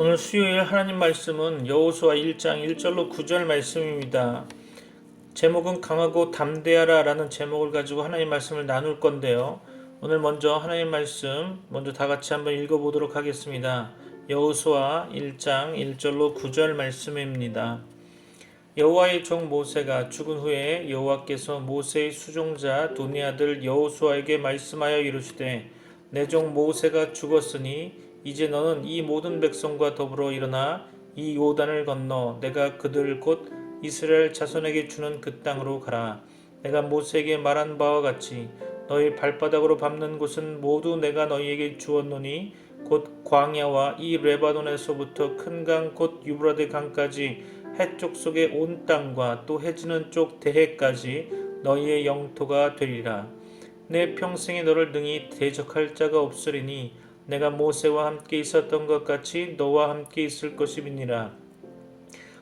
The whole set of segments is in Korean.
오늘 수요일 하나님 말씀은 여호수아 1장 1절로 9절 말씀입니다. 제목은 강하고 담대하라 라는 제목을 가지고 하나님 말씀을 나눌 건데요. 오늘 먼저 하나님 말씀 다 같이 한번 읽어보도록 하겠습니다. 여호수아 1장 1절로 9절 말씀입니다. 여호와의 종 모세가 죽은 후에 여호와께서 모세의 수종자 둔의 아들 여호수아에게 말씀하여 이르시되 내 종 모세가 죽었으니 이제 너는 이 모든 백성과 더불어 일어나 이 요단을 건너 내가 그들 곧 이스라엘 자손에게 주는 그 땅으로 가라. 내가 모세에게 말한 바와 같이 너희 발바닥으로 밟는 곳은 모두 내가 너희에게 주었노니 곧 광야와 이 레바논에서부터 큰 강 곧 유브라데 강까지 해쪽 속의 온 땅과 또 해지는 쪽 대해까지 너희의 영토가 되리라. 내 평생에 너를 능히 대적할 자가 없으리니 내가 모세와 함께 있었던 것 같이 너와 함께 있을 것임이니라.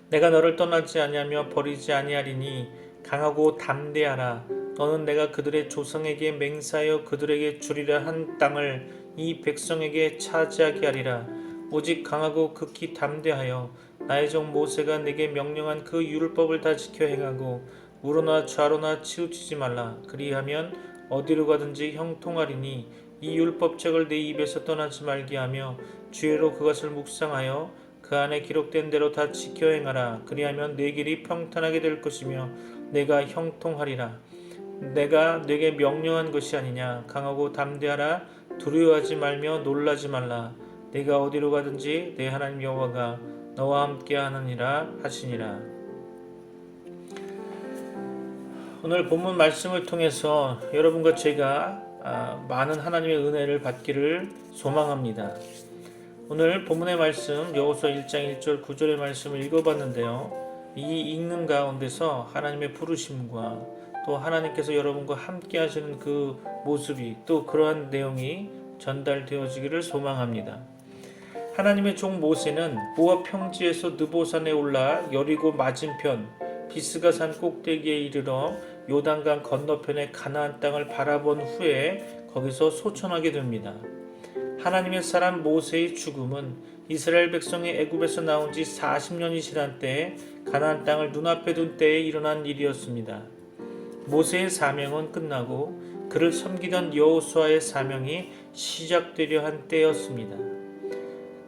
내가 너를 떠나지 아니하며 버리지 아니하리니 강하고 담대하라. 너는 내가 그들의 조상에게 맹세하여 그들에게 주리라 한 땅을 이 백성에게 차지하게 하리라. 오직 강하고 극히 담대하여 나의 종 모세가 내게 명령한 그 율법을 다 지켜 행하고 우로나 좌로나 치우치지 말라. 그리하면 어디로 가든지 형통하리니 이 율법책을 내 입에서 떠나지 말게 하며 주의로 그것을 묵상하여 그 안에 기록된 대로 다 지켜 행하라. 그리하면 내 길이 평탄하게 될 것이며 내가 형통하리라. 내가 네게 명령한 것이 아니냐. 강하고 담대하라. 두려워하지 말며 놀라지 말라. 네가 어디로 가든지 내 하나님 여호와가 너와 함께 하느니라 하시니라. 오늘 본문 말씀을 통해서 여러분과 제가 많은 하나님의 은혜를 받기를 소망합니다. 오늘 본문의 말씀 여호수아 1장 1절 9절의 말씀을 읽어봤는데요. 이 읽는 가운데서 하나님의 부르심과 또 하나님께서 여러분과 함께 하시는 그 모습이 또 그러한 내용이 전달되어지기를 소망합니다. 하나님의 종 모세는 모압 평지에서 느보산에 올라 여리고 맞은편 비스가산 꼭대기에 이르러 요단강 건너편의 가나안 땅을 바라본 후에 거기서 소천하게 됩니다. 하나님의 사람 모세의 죽음은 이스라엘 백성이 애굽에서 나온 지 40년이 지난 때에 가나안 땅을 눈앞에 둔 때에 일어난 일이었습니다. 모세의 사명은 끝나고 그를 섬기던 여호수아의 사명이 시작되려 한 때였습니다.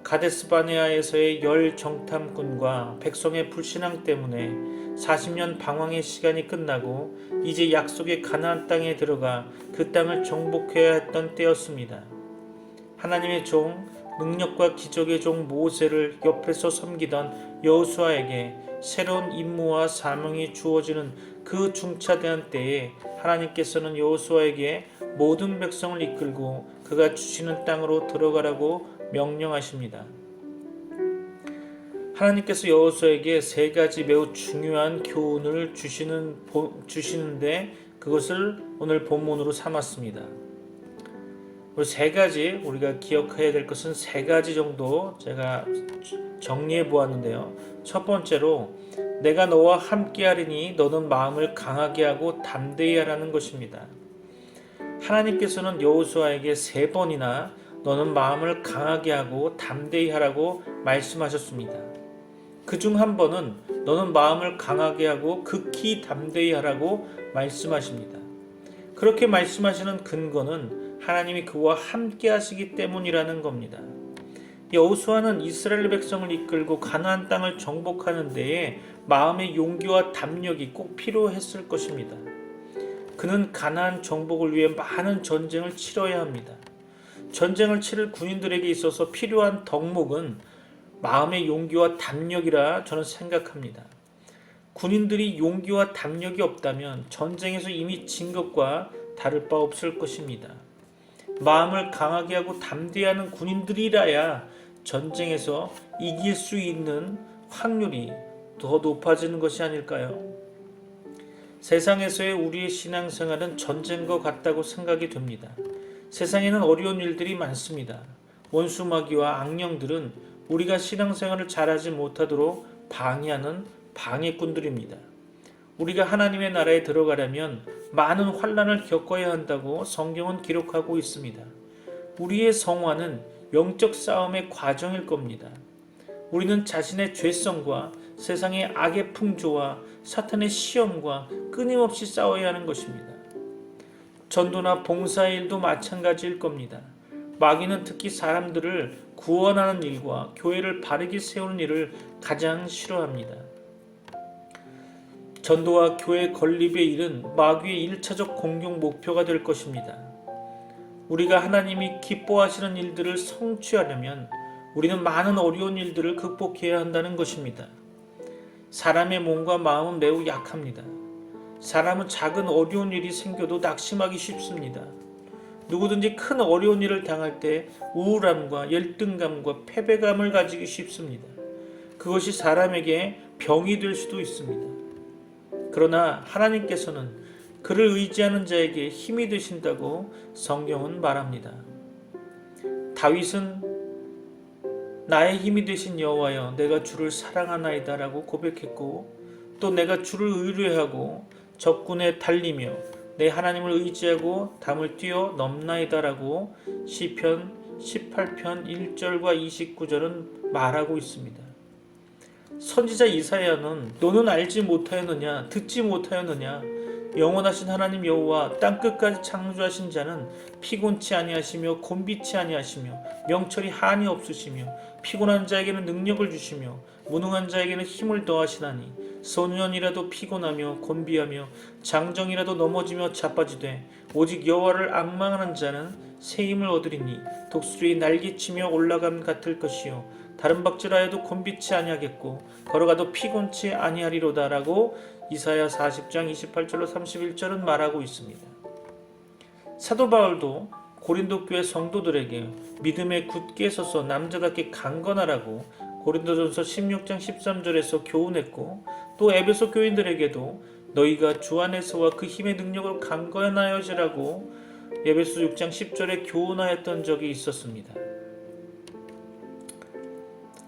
가데스바네아에서의 열 정탐꾼과 백성의 불신앙 때문에 40년 방황의 시간이 끝나고 이제 약속의 가나안 땅에 들어가 그 땅을 정복해야 했던 때였습니다. 하나님의 종, 능력과 기적의 종 모세를 옆에서 섬기던 여호수아에게 새로운 임무와 사명이 주어지는 그 중차대한 때에 하나님께서는 여호수아에게 모든 백성을 이끌고 그가 주시는 땅으로 들어가라고 명령하십니다. 하나님께서 여호수아에게 세 가지 매우 중요한 교훈을 주시는데 그것을 오늘 본문으로 삼았습니다. 세 가지 우리가 기억해야 될 것은 세 가지 정도 제가 정리해 보았는데요. 첫 번째로 내가 너와 함께 하리니 너는 마음을 강하게 하고 담대히 하라는 것입니다. 하나님께서는 여호수아에게 세 번이나 너는 마음을 강하게 하고 담대히 하라고 말씀하셨습니다. 그중 한 번은 너는 마음을 강하게 하고 극히 담대히 하라고 말씀하십니다. 그렇게 말씀하시는 근거는 하나님이 그와 함께 하시기 때문이라는 겁니다. 여호수아는 이스라엘 백성을 이끌고 가나안 땅을 정복하는 데에 마음의 용기와 담력이 꼭 필요했을 것입니다. 그는 가나안 정복을 위해 많은 전쟁을 치러야 합니다. 전쟁을 치를 군인들에게 있어서 필요한 덕목은 마음의 용기와 담력이라 저는 생각합니다. 군인들이 용기와 담력이 없다면 전쟁에서 이미 진 것과 다를 바 없을 것입니다. 마음을 강하게 하고 담대하는 군인들이라야 전쟁에서 이길 수 있는 확률이 더 높아지는 것이 아닐까요? 세상에서의 우리의 신앙생활은 전쟁과 같다고 생각이 됩니다. 세상에는 어려운 일들이 많습니다. 원수마귀와 악령들은 우리가 신앙생활을 잘하지 못하도록 방해하는 방해꾼들입니다. 우리가 하나님의 나라에 들어가려면 많은 환난을 겪어야 한다고 성경은 기록하고 있습니다. 우리의 성화는 영적 싸움의 과정일 겁니다. 우리는 자신의 죄성과 세상의 악의 풍조와 사탄의 시험과 끊임없이 싸워야 하는 것입니다. 전도나 봉사의 일도 마찬가지일 겁니다. 마귀는 특히 사람들을 구원하는 일과 교회를 바르게 세우는 일을 가장 싫어합니다. 전도와 교회 건립의 일은 마귀의 1차적 공격 목표가 될 것입니다. 우리가 하나님이 기뻐하시는 일들을 성취하려면 우리는 많은 어려운 일들을 극복해야 한다는 것입니다. 사람의 몸과 마음은 매우 약합니다. 사람은 작은 어려운 일이 생겨도 낙심하기 쉽습니다. 누구든지 큰 어려운 일을 당할 때 우울함과 열등감과 패배감을 가지기 쉽습니다. 그것이 사람에게 병이 될 수도 있습니다. 그러나 하나님께서는 그를 의지하는 자에게 힘이 되신다고 성경은 말합니다. 다윗은 나의 힘이 되신 여호와여 내가 주를 사랑하나이다 라고 고백했고, 또 내가 주를 의뢰하고 적군에 달리며 내 하나님을 의지하고 담을 뛰어 넘나이다 라고 시편 18편 1절과 29절은 말하고 있습니다. 선지자 이사야는 너는 알지 못하였느냐 듣지 못하였느냐 영원하신 하나님 여호와 땅끝까지 창조하신 자는 피곤치 아니하시며 곤비치 아니하시며 명철이 한이 없으시며 피곤한 자에게는 능력을 주시며 무능한 자에게는 힘을 더하시나니 소년이라도 피곤하며 곤비하며 장정이라도 넘어지며 자빠지되 오직 여호와를 앙망하는 자는 새 힘을 얻으리니 독수리의 날개치며 올라감 같을 것이요 다른 박질하여도 곤비치 아니하겠고 걸어가도 피곤치 아니하리로다 라고 이사야 40장 28절로 31절은 말하고 있습니다. 사도 바울도 고린도 교회 성도들에게 믿음에 굳게 서서 남자답게 강건하라고 고린도전서 16장 13절에서 교훈했고, 또 에베소 교인들에게도 너희가 주 안에서와 그 힘의 능력을 강건하여지라고 에베소 6장 10절에 교훈하였던 적이 있었습니다.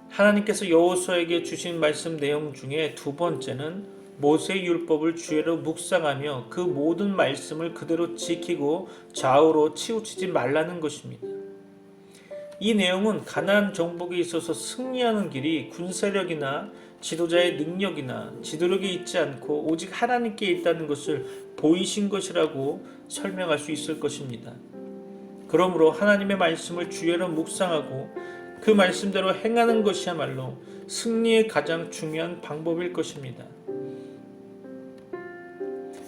하나님께서 여호수아에게 주신 말씀 내용 중에 두 번째는 모세의 율법을 주야로 묵상하며 그 모든 말씀을 그대로 지키고 좌우로 치우치지 말라는 것입니다. 이 내용은 가나안 정복에 있어서 승리하는 길이 군사력이나 지도자의 능력이나 지도력이 있지 않고 오직 하나님께 있다는 것을 보이신 것이라고 설명할 수 있을 것입니다. 그러므로 하나님의 말씀을 주야로 묵상하고 그 말씀대로 행하는 것이야말로 승리의 가장 중요한 방법일 것입니다.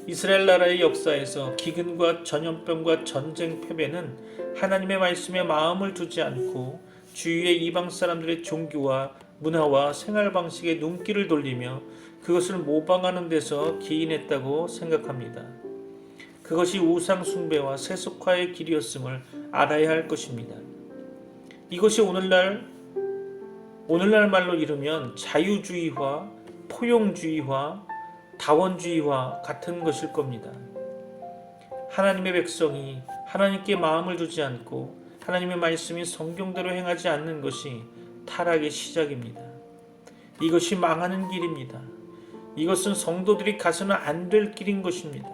이스라엘 나라의 역사에서 기근과 전염병과 전쟁 패배는 하나님의 말씀에 마음을 두지 않고 주위의 이방 사람들의 종교와 문화와 생활 방식에 눈길을 돌리며 그것을 모방하는 데서 기인했다고 생각합니다. 그것이 우상 숭배와 세속화의 길이었음을 알아야 할 것입니다. 이것이 오늘날 말로 이르면 자유주의화, 포용주의화, 다원주의와 같은 것일 겁니다. 하나님의 백성이 하나님께 마음을 두지 않고 하나님의 말씀이 성경대로 행하지 않는 것이 타락의 시작입니다. 이것이 망하는 길입니다. 이것은 성도들이 가서는 안 될 길인 것입니다.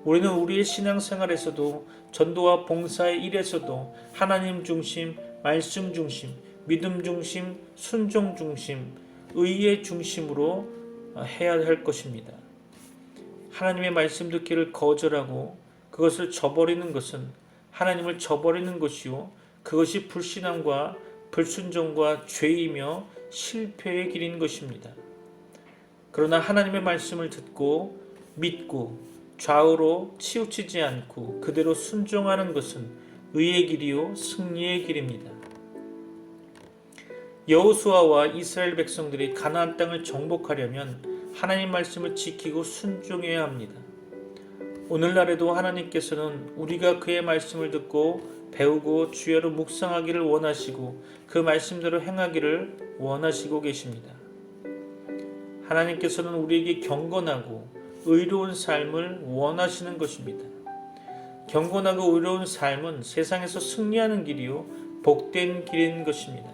우리는 우리의 신앙생활에서도 전도와 봉사의 일에서도 하나님 중심, 말씀 중심, 믿음 중심, 순종 중심, 의의 중심으로 해야 할 것입니다. 하나님의 말씀 듣기를 거절하고 그것을 저버리는 것은 하나님을 저버리는 것이요 그것이 불신앙과 불순종과 죄이며 실패의 길인 것입니다. 그러나 하나님의 말씀을 듣고 믿고 좌우로 치우치지 않고 그대로 순종하는 것은 의의 길이요 승리의 길입니다. 여호수아와 이스라엘 백성들이 가나안 땅을 정복하려면 하나님 말씀을 지키고 순종해야 합니다. 오늘날에도 하나님께서는 우리가 그의 말씀을 듣고 배우고 주야로 묵상하기를 원하시고 그 말씀대로 행하기를 원하시고 계십니다. 하나님께서는 우리에게 경건하고 의로운 삶을 원하시는 것입니다. 경건하고 의로운 삶은 세상에서 승리하는 길이요 복된 길인 것입니다.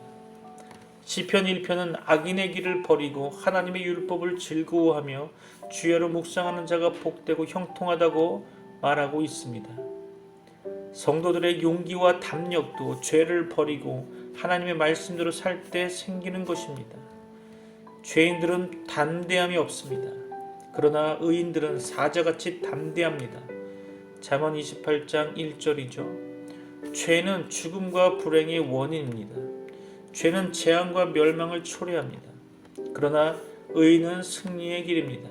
시편 1편은 악인의 길을 버리고 하나님의 율법을 즐거워하며 주야로 묵상하는 자가 복되고 형통하다고 말하고 있습니다. 성도들의 용기와 담력도 죄를 버리고 하나님의 말씀대로 살 때 생기는 것입니다. 죄인들은 담대함이 없습니다. 그러나 의인들은 사자같이 담대합니다. 잠언 28장 1절이죠. 죄는 죽음과 불행의 원인입니다. 죄는 재앙과 멸망을 초래합니다. 그러나 의인은 승리의 길입니다.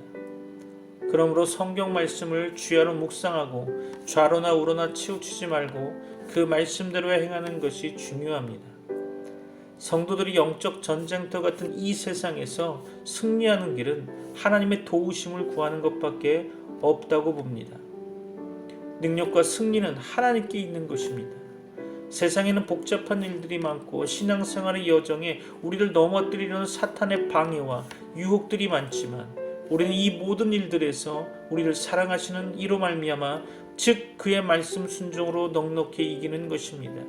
그러므로 성경 말씀을 주야로 묵상하고 좌로나 우로나 치우치지 말고 그 말씀대로 행하는 것이 중요합니다. 성도들이 영적 전쟁터 같은 이 세상에서 승리하는 길은 하나님의 도우심을 구하는 것밖에 없다고 봅니다. 능력과 승리는 하나님께 있는 것입니다. 세상에는 복잡한 일들이 많고 신앙생활의 여정에 우리를 넘어뜨리려는 사탄의 방해와 유혹들이 많지만 우리는 이 모든 일들에서 우리를 사랑하시는 이로 말미암아 즉 그의 말씀 순종으로 넉넉히 이기는 것입니다.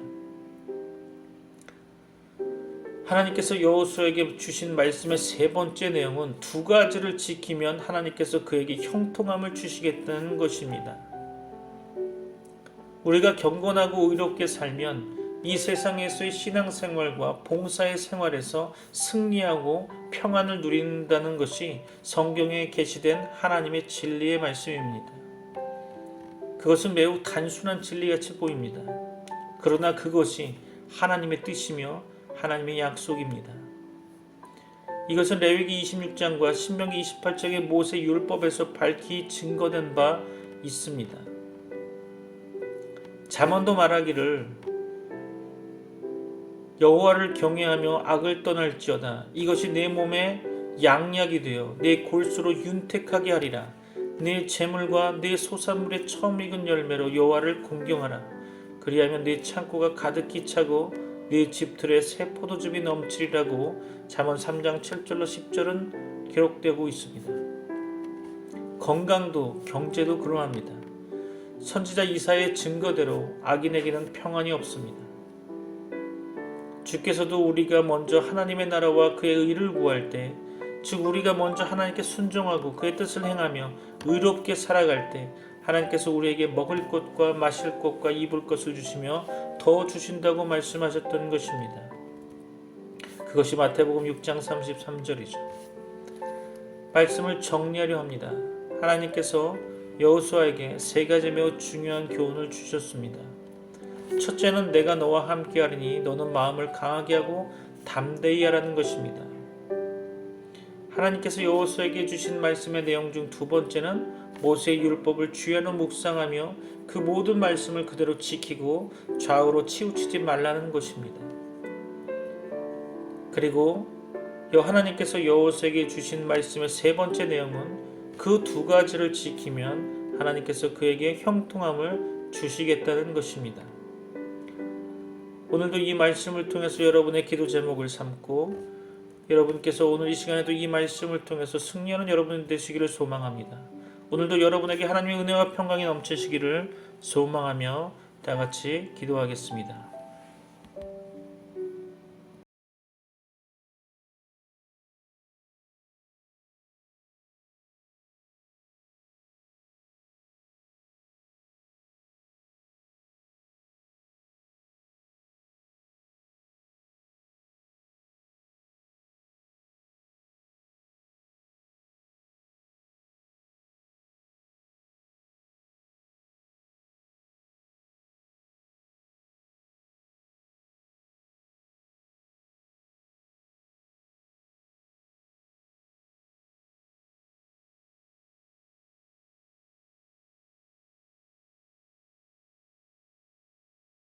하나님께서 여호수아에게 주신 말씀의 세 번째 내용은 두 가지를 지키면 하나님께서 그에게 형통함을 주시겠다는 것입니다. 우리가 경건하고 의롭게 살면 이 세상에서의 신앙생활과 봉사의 생활에서 승리하고 평안을 누린다는 것이 성경에 게시된 하나님의 진리의 말씀입니다. 그것은 매우 단순한 진리같이 보입니다. 그러나 그것이 하나님의 뜻이며 하나님의 약속입니다. 이것은 레위기 26장과 신명기 28장의 모세 율법에서 밝히 증거된 바 있습니다. 잠언도 말하기를 여호와를 경외하며 악을 떠날지어다. 이것이 내 몸에 양약이 되어 내 골수로 윤택하게 하리라. 내 재물과 내 소산물의 처음 익은 열매로 여호와를 공경하라. 그리하면 내 창고가 가득히 차고 네 집틀에 새 포도즙이 넘치리라고 잠언 3장 7절로 10절은 기록되고 있습니다. 건강도 경제도 그러합니다. 선지자 이사야의 증거대로 악인에게는 평안이 없습니다. 주께서도 우리가 먼저 하나님의 나라와 그의 의를 구할 때, 즉 우리가 먼저 하나님께 순종하고 그의 뜻을 행하며 의롭게 살아갈 때 하나님께서 우리에게 먹을 것과 마실 것과 입을 것을 주시며 더 주신다고 말씀하셨던 것입니다. 그것이 마태복음 6장 33절이죠. 말씀을 정리하려 합니다. 하나님께서 여호수아에게 세 가지 매우 중요한 교훈을 주셨습니다. 첫째는 내가 너와 함께하리니 너는 마음을 강하게 하고 담대히 하라는 것입니다. 하나님께서 여호수아에게 주신 말씀의 내용 중 두 번째는 모세의 율법을 주야로 묵상하며 그 모든 말씀을 그대로 지키고 좌우로 치우치지 말라는 것입니다. 그리고 하나님께서 여호수아에게 주신 말씀의 세 번째 내용은 그 두 가지를 지키면 하나님께서 그에게 형통함을 주시겠다는 것입니다. 오늘도 이 말씀을 통해서 여러분의 기도 제목을 삼고 여러분께서 오늘 이 시간에도 이 말씀을 통해서 승리하는 여러분 되시기를 소망합니다. 오늘도 여러분에게 하나님의 은혜와 평강이 넘치시기를 소망하며 다 같이 기도하겠습니다.